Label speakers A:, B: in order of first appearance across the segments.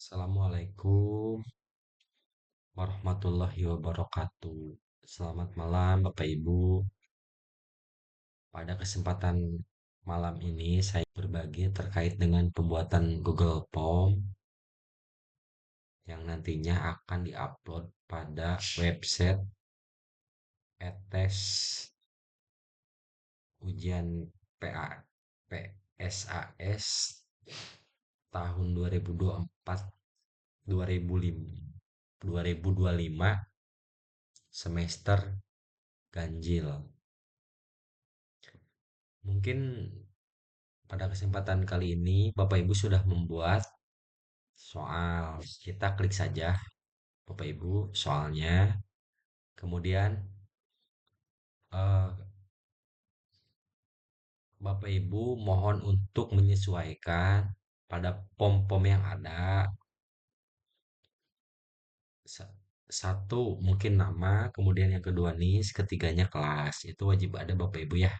A: Assalamualaikum warahmatullahi wabarakatuh. Selamat malam, Bapak Ibu. Pada kesempatan malam ini, saya berbagi terkait dengan pembuatan Google Form yang nantinya akan diupload pada website ETES ujian PA, PSAS tahun 2024 2005 2025 semester ganjil. Mungkin pada kesempatan kali ini Bapak Ibu sudah membuat soal. Kita klik saja Bapak Ibu soalnya. Kemudian eh, Bapak Ibu mohon untuk menyesuaikan pada pom-pom yang ada. Sa- Satu mungkin nama, kemudian yang kedua NIS, ketiganya kelas. Itu wajib ada Bapak Ibu ya.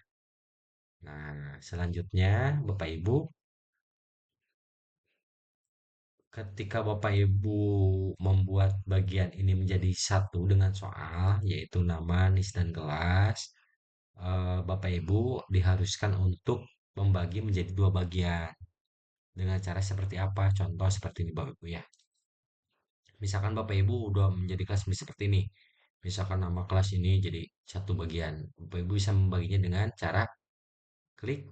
A: Nah, selanjutnya Bapak Ibu ketika Bapak Ibu membuat bagian ini menjadi satu dengan soal, yaitu nama, NIS, dan kelas, Bapak Ibu diharuskan untuk membagi menjadi dua bagian. Dengan cara seperti apa? Contoh seperti ini Bapak Ibu ya. Misalkan Bapak Ibu udah menjadi kelas ini seperti ini. Misalkan nama kelas ini jadi satu bagian. Bapak Ibu bisa membaginya dengan cara klik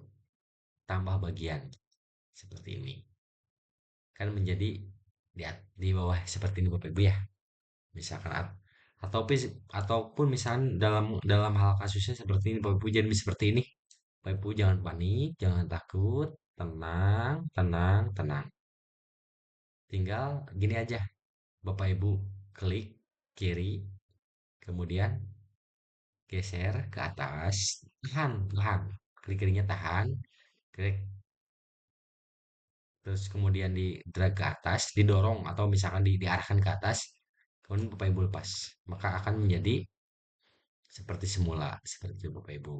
A: tambah bagian. Seperti ini. Kan menjadi di bawah seperti ini Bapak Ibu ya. Misalkan ataupun misalkan dalam dalam hal kasusnya seperti ini Bapak Ibu jadi seperti ini. Bapak Ibu jangan panik, jangan takut, tenang, tenang, tenang. Tinggal gini aja, Bapak Ibu klik kiri, kemudian geser ke atas, tahan, tahan. Klik kirinya tahan, klik terus kemudian di drag ke atas, didorong atau misalkan diarahkan ke atas, kemudian Bapak Ibu lepas. Maka akan menjadi seperti semula, seperti itu Bapak Ibu.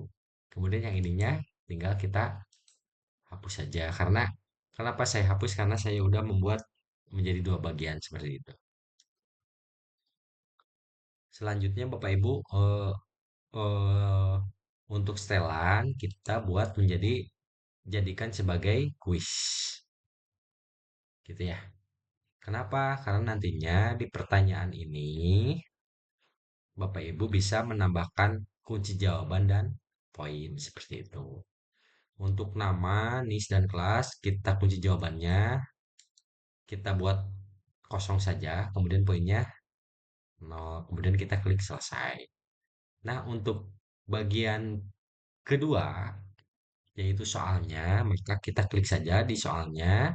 A: Kemudian yang ininya tinggal kita hapus saja karena kenapa saya hapus karena saya udah membuat menjadi dua bagian seperti itu. Selanjutnya Bapak Ibu eh, untuk setelan kita buat menjadi jadikan sebagai kuis gitu ya. Kenapa? Karena nantinya di pertanyaan ini Bapak Ibu bisa menambahkan kunci jawaban dan poin seperti itu. Untuk nama, NIS, dan kelas, kita kunci jawabannya, kita buat kosong saja, kemudian poinnya 0, kemudian kita klik selesai. Nah, untuk bagian kedua, yaitu soalnya, maka kita klik saja di soalnya,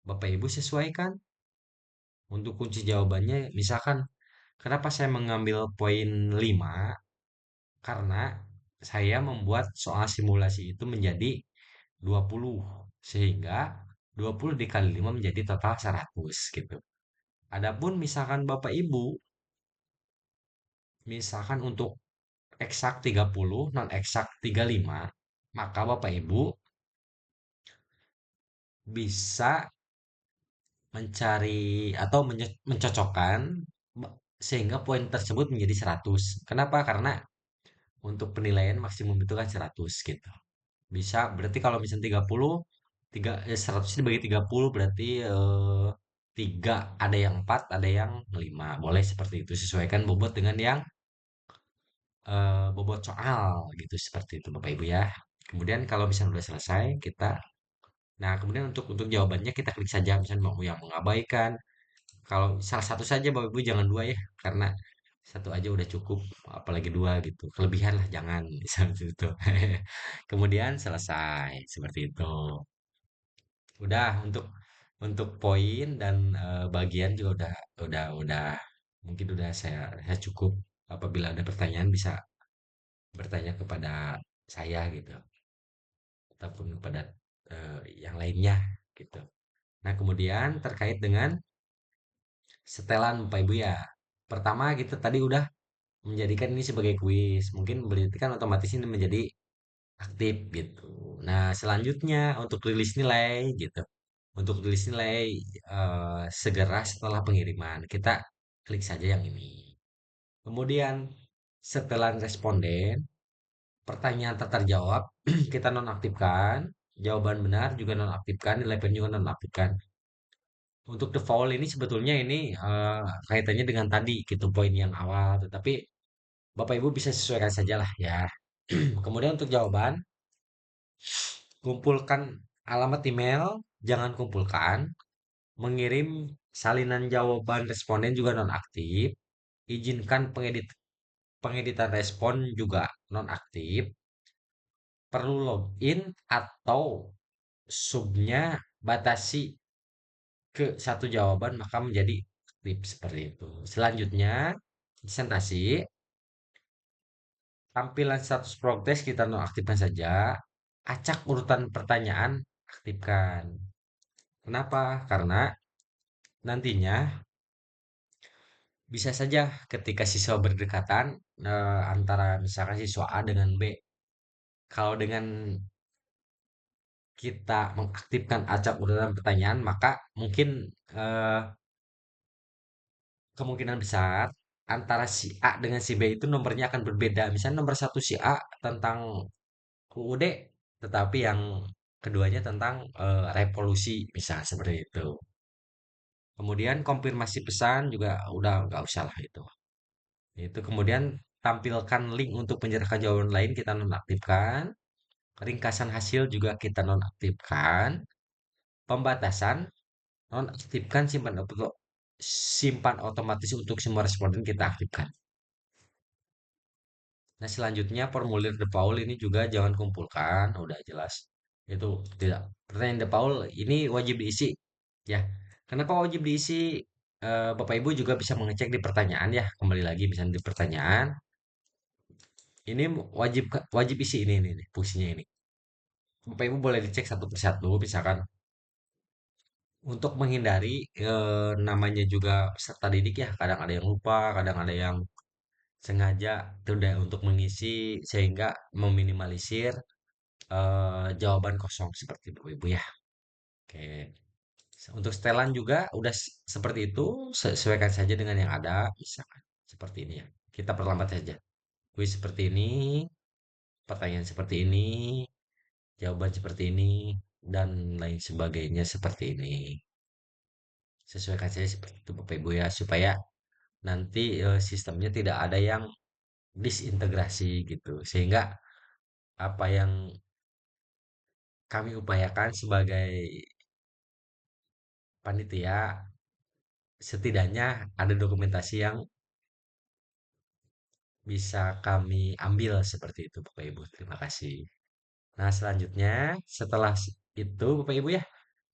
A: Bapak Ibu sesuaikan untuk kunci jawabannya, misalkan, kenapa saya mengambil poin 5? Karena saya membuat soal simulasi itu menjadi 20 sehingga 20 dikali 5 menjadi total 100 gitu. Adapun misalkan Bapak Ibu, misalkan untuk eksak 30, non eksak 35, maka Bapak Ibu bisa mencari atau mencocokkan sehingga poin tersebut menjadi 100. Kenapa? Karena untuk penilaian maksimum itu kan 100 gitu. Bisa berarti kalau misalnya 30 100 dibagi 30 berarti 3 ada yang 4 ada yang 5 boleh seperti itu sesuaikan bobot dengan yang bobot soal gitu seperti itu Bapak Ibu ya. Kemudian kalau misalnya udah selesai kita nah kemudian untuk jawabannya kita klik saja misalnya mau yang mengabaikan. Kalau salah satu saja Bapak Ibu jangan dua ya karena satu aja udah cukup apalagi dua gitu. Kelebihan lah jangan seperti itu. Kemudian selesai seperti itu. Udah untuk poin dan bagian juga udah mungkin udah saya cukup. Apabila ada pertanyaan bisa bertanya kepada saya gitu ataupun kepada yang lainnya gitu. Nah, kemudian terkait dengan setelan Bapak Ibu ya. Pertama kita tadi udah menjadikan ini sebagai kuis. Mungkin berarti kan otomatis ini menjadi aktif gitu. Nah, selanjutnya untuk rilis nilai gitu. Untuk tulis nilai segera setelah pengiriman, kita klik saja yang ini. Kemudian setelah responden, pertanyaan tak terjawab, kita nonaktifkan. Jawaban benar juga nonaktifkan, nilai pen juga nonaktifkan. Untuk default ini sebetulnya ini kaitannya dengan tadi gitu poin yang awal, tetapi Bapak Ibu bisa sesuaikan saja lah ya. Kemudian untuk jawaban, kumpulkan alamat email, jangan kumpulkan. Mengirim salinan jawaban responden juga nonaktif. Izinkan pengeditan respon juga nonaktif. Perlu login atau subnya batasi ke satu jawaban maka menjadi aktif seperti itu. Selanjutnya, presentasi. Tampilan status progres kita nonaktifkan saja. Acak urutan pertanyaan aktifkan. Kenapa? Karena nantinya bisa saja ketika siswa berdekatan antara misalkan siswa A dengan B. Kalau dengan kita mengaktifkan acak urutan pertanyaan, maka mungkin eh, kemungkinan besar antara si A dengan si B itu nomornya akan berbeda. Misalnya nomor satu si A tentang UUD, tetapi yang keduanya tentang revolusi, misalnya seperti itu. Kemudian konfirmasi pesan juga udah nggak usah lah itu. Itu kemudian tampilkan link untuk menyerahkan jawaban lain kita nonaktifkan. Ringkasan hasil juga kita nonaktifkan. Pembatasan nonaktifkan simpan otomatis untuk semua responden kita aktifkan. Nah, selanjutnya formulir default ini juga jangan kumpulkan, udah jelas. Itu tidak. Pertanyaan default ini wajib diisi ya. Kenapa wajib diisi? Bapak Ibu juga bisa mengecek di pertanyaan ya. Kembali lagi misalnya di pertanyaan, ini wajib wajib isi ini fungsinya ini. Bapak Ibu boleh dicek satu persatu, misalkan untuk menghindari namanya juga peserta didik ya. Kadang ada yang lupa, kadang ada yang sengaja tidak untuk mengisi sehingga meminimalisir jawaban kosong seperti itu Ibu ya. Oke. Untuk setelan juga udah seperti itu, sesuaikan saja dengan yang ada, misalkan seperti ini ya. Kita perlambat saja. Kuis seperti ini, pertanyaan seperti ini, jawaban seperti ini, dan lain sebagainya seperti ini. Sesuaikan saja seperti itu Bapak Ibu ya, supaya nanti sistemnya tidak ada yang disintegrasi gitu. Sehingga apa yang kami upayakan sebagai panitia setidaknya ada dokumentasi yang bisa kami ambil seperti itu Bapak Ibu. Terima kasih. Nah, selanjutnya setelah itu Bapak Ibu ya,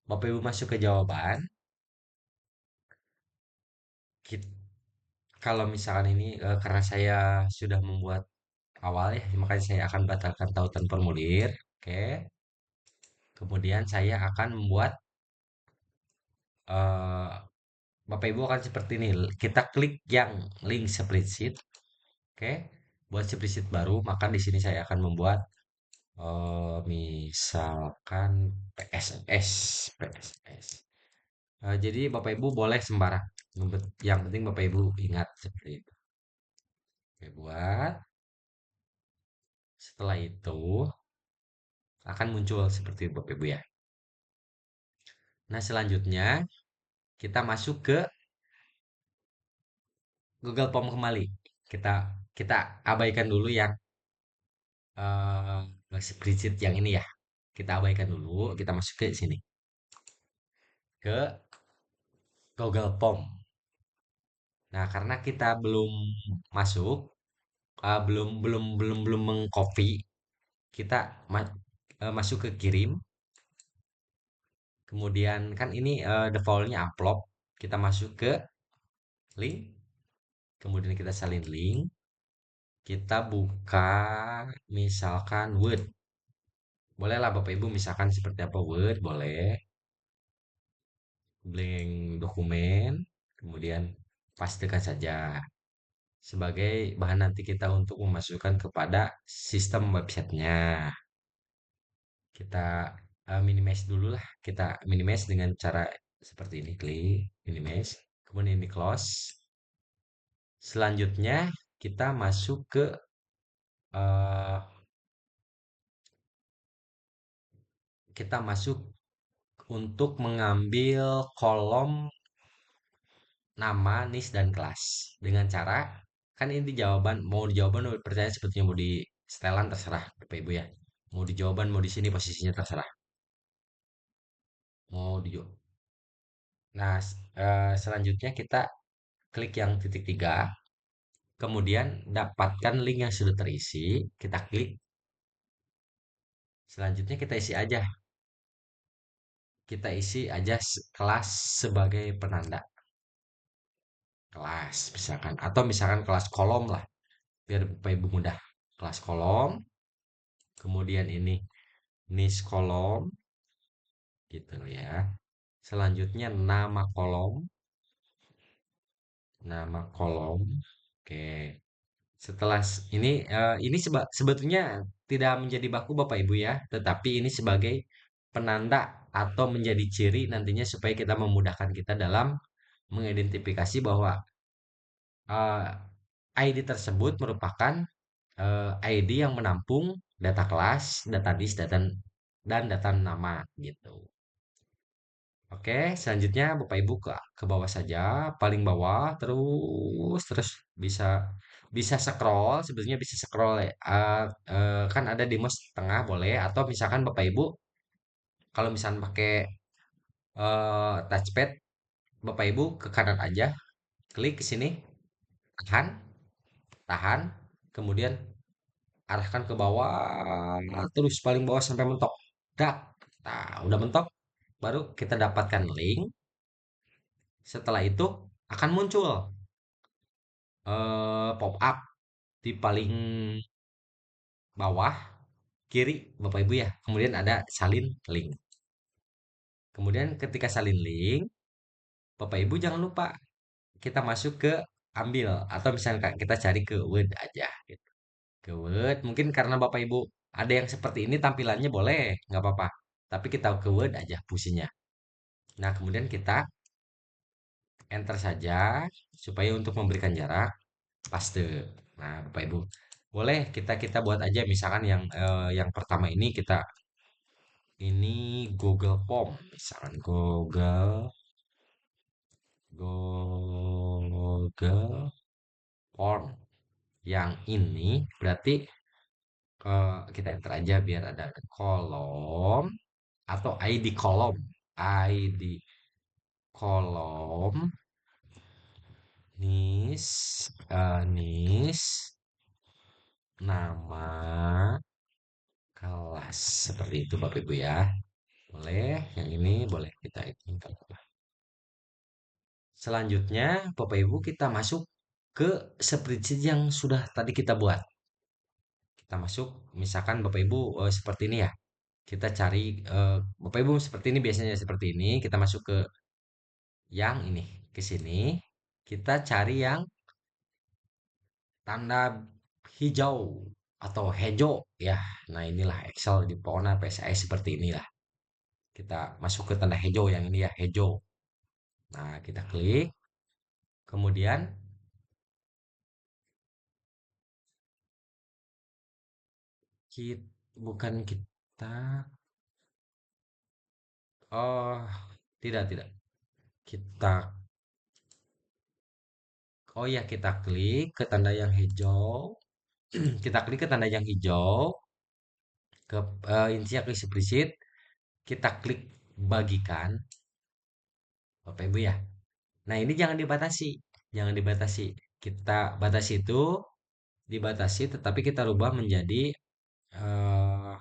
A: Bapak Ibu masuk ke jawaban. Kit- Kalau misalkan ini karena saya sudah membuat awal ya, makanya saya akan batalkan tautan formulir. Oke. Kemudian saya akan membuat eh, Bapak Ibu akan seperti ini. Kita klik yang link spreadsheet. Oke. Buat spreadsheet baru, maka di sini saya akan membuat misalkan PSS, PSS. Jadi Bapak Ibu boleh sembarang. Yang penting Bapak Ibu ingat seperti itu. Oke, buat. Setelah itu akan muncul seperti itu Bapak Ibu ya. Nah, selanjutnya kita masuk ke Google Form kembali. Kita kita abaikan dulu yang spreadsheet yang ini ya. Kita abaikan dulu, kita masuk ke sini. Ke Google Form. Nah, karena kita belum masuk, belum belum belum belum mengcopy, kita masuk ke kirim. Kemudian kan ini defaultnya upload. Kita masuk ke link. Kemudian kita salin link. Kita buka misalkan Word. Bolehlah Bapak Ibu misalkan seperti apa Word, boleh. Blank dokumen. Kemudian pastikan saja sebagai bahan nanti kita untuk memasukkan kepada sistem websitenya. Kita minimize dulu lah. Kita minimize dengan cara seperti ini, klik minimize, kemudian ini close. Selanjutnya kita masuk ke eh, kita masuk untuk mengambil kolom nama, NIS, dan kelas dengan cara kan ini di jawaban, mau di jawaban mau pertanyaan sebetulnya mau di setelan terserah Bapak Ibu ya. Mau di jawaban mau di sini posisinya terserah. Mau di Nah, selanjutnya kita klik yang titik tiga, kemudian dapatkan link yang sudah terisi, kita klik. Selanjutnya kita isi aja kelas sebagai penanda kelas misalkan, atau misalkan kelas kolom lah biar Bapak Ibu mudah. Kelas kolom, kemudian ini nis kolom gitu ya. Selanjutnya nama kolom. Oke. Setelah ini sebetulnya tidak menjadi baku Bapak Ibu ya, tetapi ini sebagai penanda atau menjadi ciri nantinya supaya kita memudahkan kita dalam mengidentifikasi bahwa eh, ID tersebut merupakan ID yang menampung data kelas, data disk, dan data nama gitu. Oke, selanjutnya Bapak Ibu ke bawah saja, paling bawah terus terus bisa bisa scroll, sebetulnya bisa scroll ya. Kan ada di mouse tengah boleh, atau misalkan Bapak Ibu kalau misalkan pakai touchpad, Bapak Ibu ke kanan aja, klik ke sini, tahan, tahan, kemudian arahkan ke bawah terus paling bawah sampai mentok. Dak. Nah, udah mentok, baru kita dapatkan link. Setelah itu akan muncul pop up di paling bawah kiri Bapak Ibu ya. Kemudian ada salin link. Kemudian ketika salin link, Bapak Ibu jangan lupa kita masuk ke ambil, atau misalnya kita cari ke Word aja gitu. Ke Word, mungkin karena Bapak Ibu ada yang seperti ini tampilannya boleh, nggak apa-apa. Tapi kita ke Word aja fungsinya. Nah, kemudian kita enter saja supaya untuk memberikan jarak paste. Nah, Bapak Ibu, boleh kita kita buat aja misalkan yang pertama ini ini Google Form, misalkan Google Form. Yang ini berarti kita enter aja biar ada kolom atau ID kolom, ID kolom, nis nama kelas, seperti itu Bapak Ibu ya. Boleh, yang ini boleh kita ini nggak apa-apa. Selanjutnya Bapak Ibu kita masuk ke spreadsheet yang sudah tadi kita buat. Kita masuk, misalkan Bapak Ibu seperti ini ya. Kita cari Bapak Ibu seperti ini, biasanya seperti ini. Kita masuk ke yang ini, ke sini. Kita cari yang tanda hijau atau hejo ya. Nah, inilah Excel di pokoknya PSI seperti inilah. Kita masuk ke tanda hijau yang ini ya, hijau. Nah, kita klik. Kemudian kita, bukan kita, oh tidak tidak. Kita, oh ya, kita klik ke tanda yang hijau. Kita klik ke tanda yang hijau, ke intinya klik spreadsheet. Kita klik bagikan, Bapak Ibu ya. Nah, ini jangan dibatasi. Jangan dibatasi. Kita batasi itu dibatasi, tetapi kita rubah menjadi eh,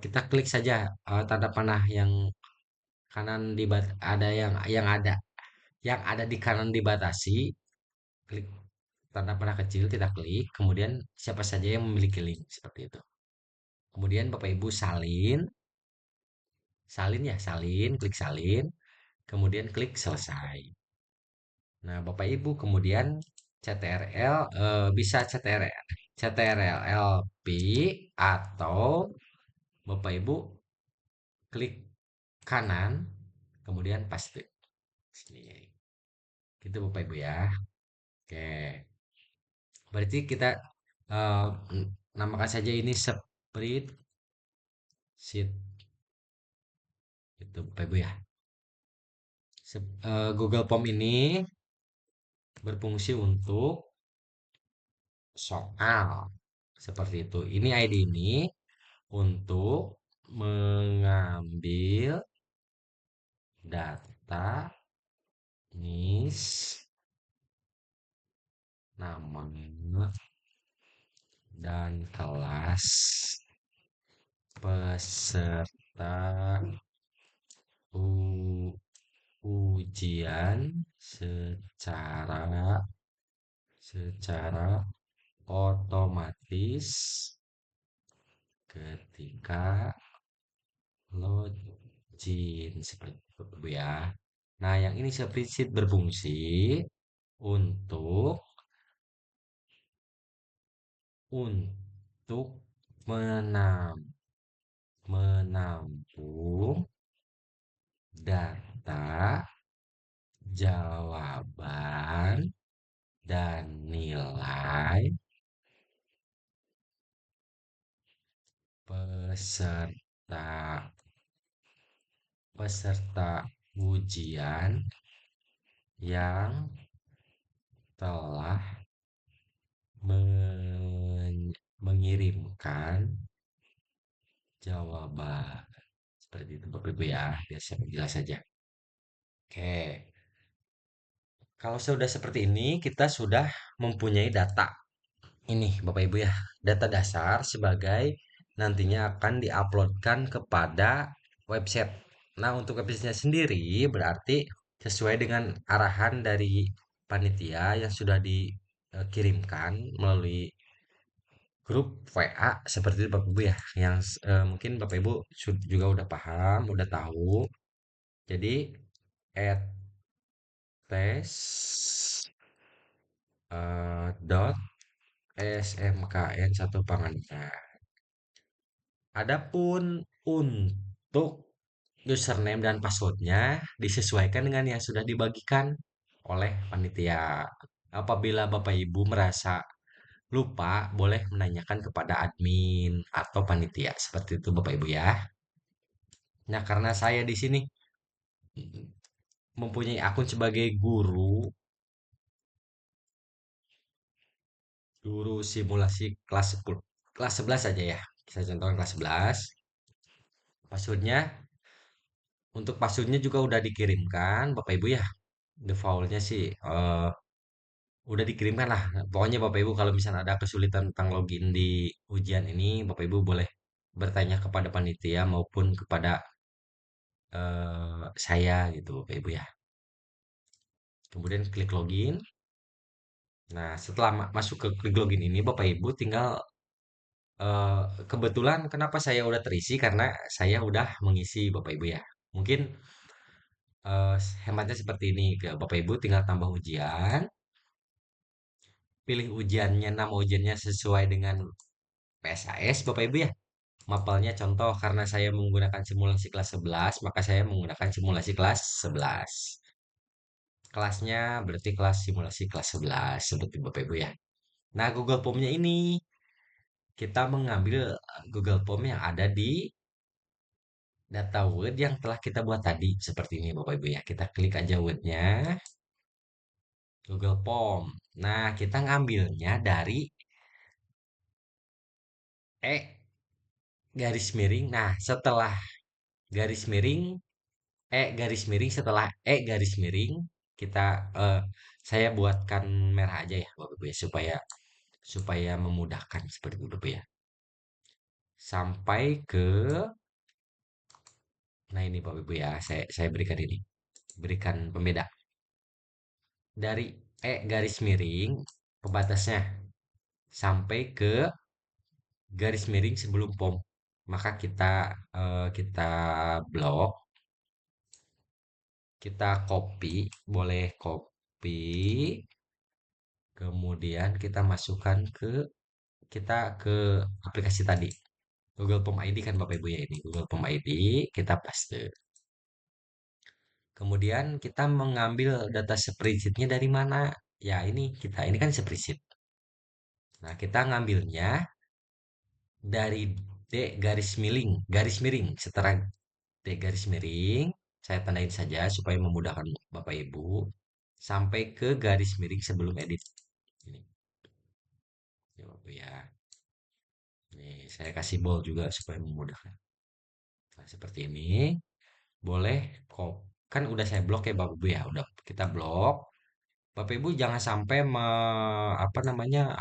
A: kita klik saja tanda panah yang kanan ada yang ada di kanan dibatasi, klik tanda panah kecil, kita klik, kemudian siapa saja yang memiliki link seperti itu. Kemudian Bapak Ibu salin, salin ya, salin, klik salin, kemudian klik selesai. Nah, Bapak Ibu kemudian CTRL, bisa CTRL-P, atau Bapak Ibu klik kanan, kemudian paste. Sini. Gitu Bapak Ibu ya. Oke. Berarti kita eh, namakan saja ini spreadsheet itu Bapak Ibu ya. Google Form ini berfungsi untuk soal seperti itu. Ini ID ini untuk mengambil data NIS, nama dan kelas peserta ujian secara otomatis ketika login seperti itu Bu ya. Nah, yang ini spreadsheet berfungsi untuk untuk menam, menampung data, jawaban, dan nilai peserta peserta ujian yang telah mengirimkan jawaban. Seperti itu Bapak Ibu ya, biar saya jelas saja. Oke, kalau sudah seperti ini, kita sudah mempunyai data. Ini Bapak Ibu ya, data dasar sebagai nantinya akan diuploadkan kepada website. Nah, untuk websitenya sendiri berarti sesuai dengan arahan dari panitia yang sudah dikirimkan melalui grup WA seperti itu Bapak Ibu ya, yang mungkin Bapak Ibu juga udah paham, udah tahu. Jadi, at tes dot smkn satu Pangandaran. Adapun untuk username dan passwordnya disesuaikan dengan yang sudah dibagikan oleh panitia. Apabila Bapak Ibu merasa lupa, boleh menanyakan kepada admin atau panitia. Seperti itu Bapak Ibu ya. Nah, karena saya di sini mempunyai akun sebagai guru simulasi kelas 10, kelas 11 saja ya. Saya contohkan kelas 11. Passwordnya, untuk passwordnya juga udah dikirimkan Bapak Ibu ya. Defaultnya sih udah dikirimkan lah. Pokoknya Bapak Ibu kalau misalnya ada kesulitan tentang login di ujian ini, Bapak Ibu boleh bertanya kepada panitia maupun kepada saya gitu Bapak Ibu ya. Kemudian klik login. Nah, setelah masuk ke klik login ini, Bapak Ibu tinggal kebetulan kenapa saya udah terisi karena saya udah mengisi Bapak Ibu ya. Mungkin hematnya seperti ini, ke Bapak Ibu tinggal tambah ujian, pilih ujiannya, nama ujiannya sesuai dengan PSAS Bapak Ibu ya. Mapelnya contoh karena saya menggunakan simulasi kelas 11, maka saya menggunakan simulasi kelas 11. Kelasnya berarti kelas simulasi kelas 11 seperti Bapak Ibu ya. Nah, Google Form-nya ini kita mengambil Google Form yang ada di data Word yang telah kita buat tadi seperti ini Bapak Ibu ya. Kita klik aja Word-nya, Google Form. Nah, kita ngambilnya dari E garis miring. Nah, setelah garis miring, garis miring setelah garis miring, kita saya buatkan merah aja ya Bapak Ibu ya supaya supaya memudahkan seperti itu Bapak ya. Sampai ke nah ini Bapak Ibu ya, saya berikan ini. Berikan pembeda dari garis miring pembatasnya sampai ke garis miring sebelum pom. Maka kita blok, kita copy, boleh copy, kemudian kita masukkan ke aplikasi tadi. Google Form ID kan Bapak Ibu ya, ini Google Form ID, kita paste. Kemudian kita mengambil data spreadsheet-nya dari mana? Ya ini kan spreadsheet. Nah, kita ngambilnya dari garis miring, setelah D garis miring, saya tandain saja supaya memudahkan Bapak Ibu, sampai ke garis miring sebelum edit. Ini, ya Bapak ya. Nih, saya kasih bold juga supaya memudahkan. Nah, seperti ini. Boleh kok. Kan udah saya blok ya Bapak Ibu ya. Udah kita blok. Bapak Ibu jangan sampai apa namanya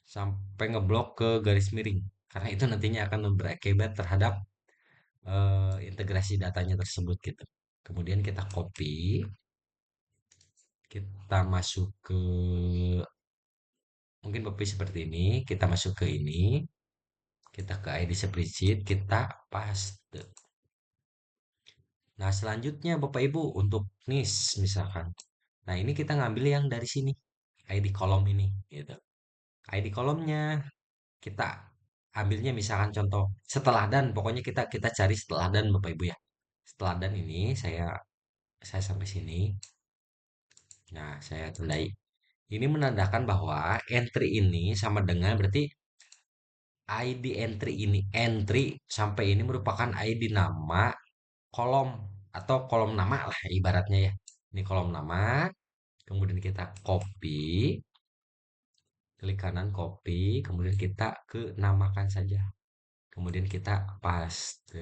A: sampai ngeblok ke garis miring. Karena itu nantinya akan berakibat terhadap integrasi datanya tersebut gitu. Kemudian kita copy, kita masuk ke mungkin Bapak Ibu seperti ini, kita masuk ke ini, kita ke ID spreadsheet, kita paste. Nah, selanjutnya Bapak Ibu untuk NIS misalkan. Nah, ini kita ngambil yang dari sini, ID kolom ini gitu. ID kolomnya kita ambilnya misalkan contoh setelah dan pokoknya kita kita cari setelah dan Bapak Ibu ya. Setelah dan ini saya sampai sini. Nah, saya tandai. Ini menandakan bahwa entry ini sama dengan berarti ID entry ini entry sampai ini merupakan ID nama kolom atau kolom nama lah ibaratnya ya. Ini kolom nama, kemudian kita copy, klik kanan copy, kemudian kita ke namakan saja. Kemudian kita paste.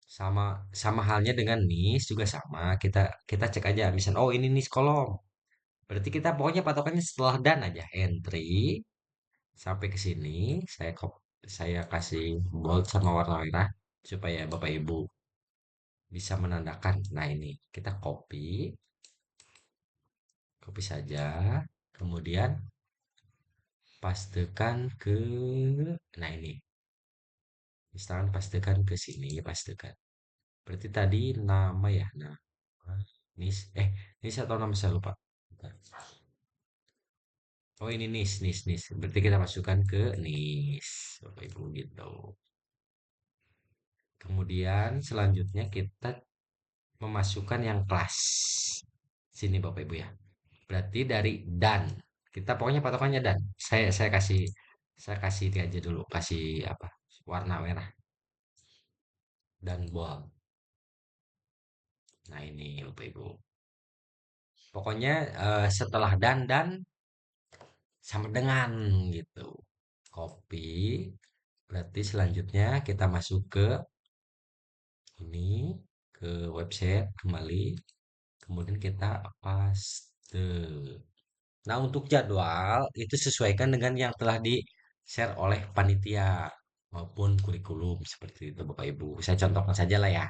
A: Sama sama halnya dengan nis juga sama. Kita kita cek aja misal oh ini nis kolom. Berarti kita pokoknya patokannya setelah dan aja entry sampai ke sini saya kasih bold sama warna merah supaya Bapak Ibu bisa menandakan. Nah, ini kita copy saja. Kemudian pastekan ke nah ini. Misalkan pastekan ke sini, pastekan. Berarti tadi nama ya. Nah, nis nis atau nama saya lupa. Bentar. Oh, ini nis. Berarti kita masukkan ke nis. Bapak Ibu gitu. Kemudian selanjutnya kita memasukkan yang kelas. Sini Bapak Ibu ya. Berarti dari dan. Kita pokoknya patokannya dan. Saya kasih ini aja dulu, kasih apa? Warna merah dan bold. Nah, ini Bapak Ibu. Pokoknya setelah dan sama dengan gitu. Copy. Berarti selanjutnya kita masuk ke ini ke website kembali. Kemudian kita paste. Nah, untuk jadwal itu sesuaikan dengan yang telah di-share oleh panitia maupun kurikulum seperti itu Bapak Ibu. Saya contohkan saja lah ya.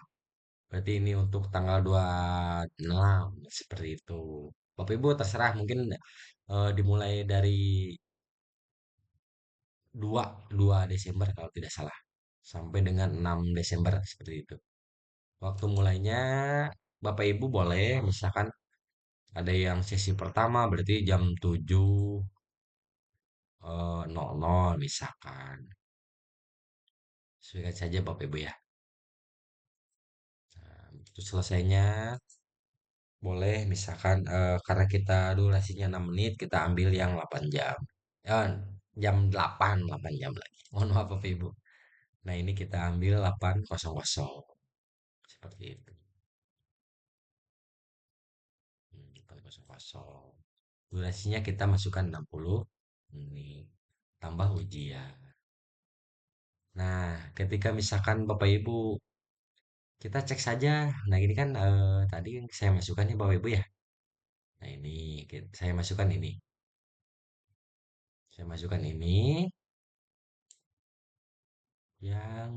A: Berarti ini untuk tanggal 26 seperti itu. Bapak Ibu terserah mungkin dimulai dari 2 2 Desember kalau tidak salah sampai dengan 6 Desember seperti itu. Waktu mulainya Bapak Ibu boleh misalkan ada yang sesi pertama berarti jam 7 00 misalkan. Sesuaikan saja Bapak Ibu ya. Nah, itu selesainya boleh misalkan karena kita durasinya 6 menit kita ambil yang 8 jam. Ya, jam 8 jam lagi. Mohon maaf Bapak Ibu. Nah, ini kita ambil 8.00 seperti itu. 8.00. Durasinya kita masukkan 60 menit. Tambah ujian. Nah, ketika misalkan Bapak Ibu kita cek saja. Nah, ini kan tadi yang saya masukkan ya Bapak Ibu ya. Nah, ini saya masukkan ini. Saya masukkan ini yang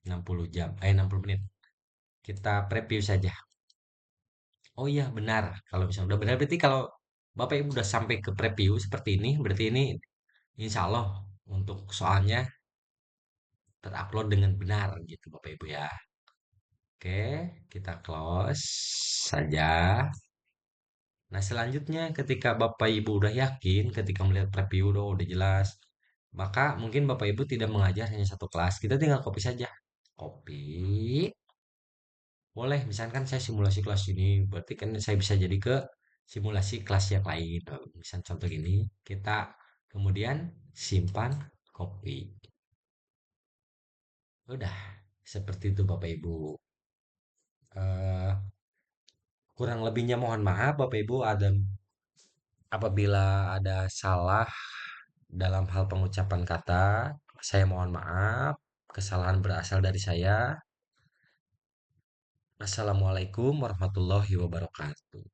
A: 60 jam, 60 menit. Kita preview saja. Oh iya, benar. Kalau misalnya udah benar berarti kalau Bapak Ibu udah sampai ke preview seperti ini, berarti ini insya Allah untuk soalnya terupload dengan benar gitu Bapak Ibu ya. Oke, kita close saja. Nah, selanjutnya ketika Bapak Ibu udah yakin, ketika melihat preview udah jelas, maka mungkin Bapak Ibu tidak mengajar hanya satu kelas. Kita tinggal copy saja. Copy. Boleh, misalkan saya simulasi kelas ini, berarti kan saya bisa jadi ke simulasi kelas yang lain. Misal contoh gini, kita kemudian simpan copy. Udah, seperti itu Bapak Ibu. Eh, Kurang lebihnya mohon maaf Bapak Ibu apabila ada salah dalam hal pengucapan kata, saya mohon maaf. Kesalahan berasal dari saya. Assalamualaikum warahmatullahi wabarakatuh.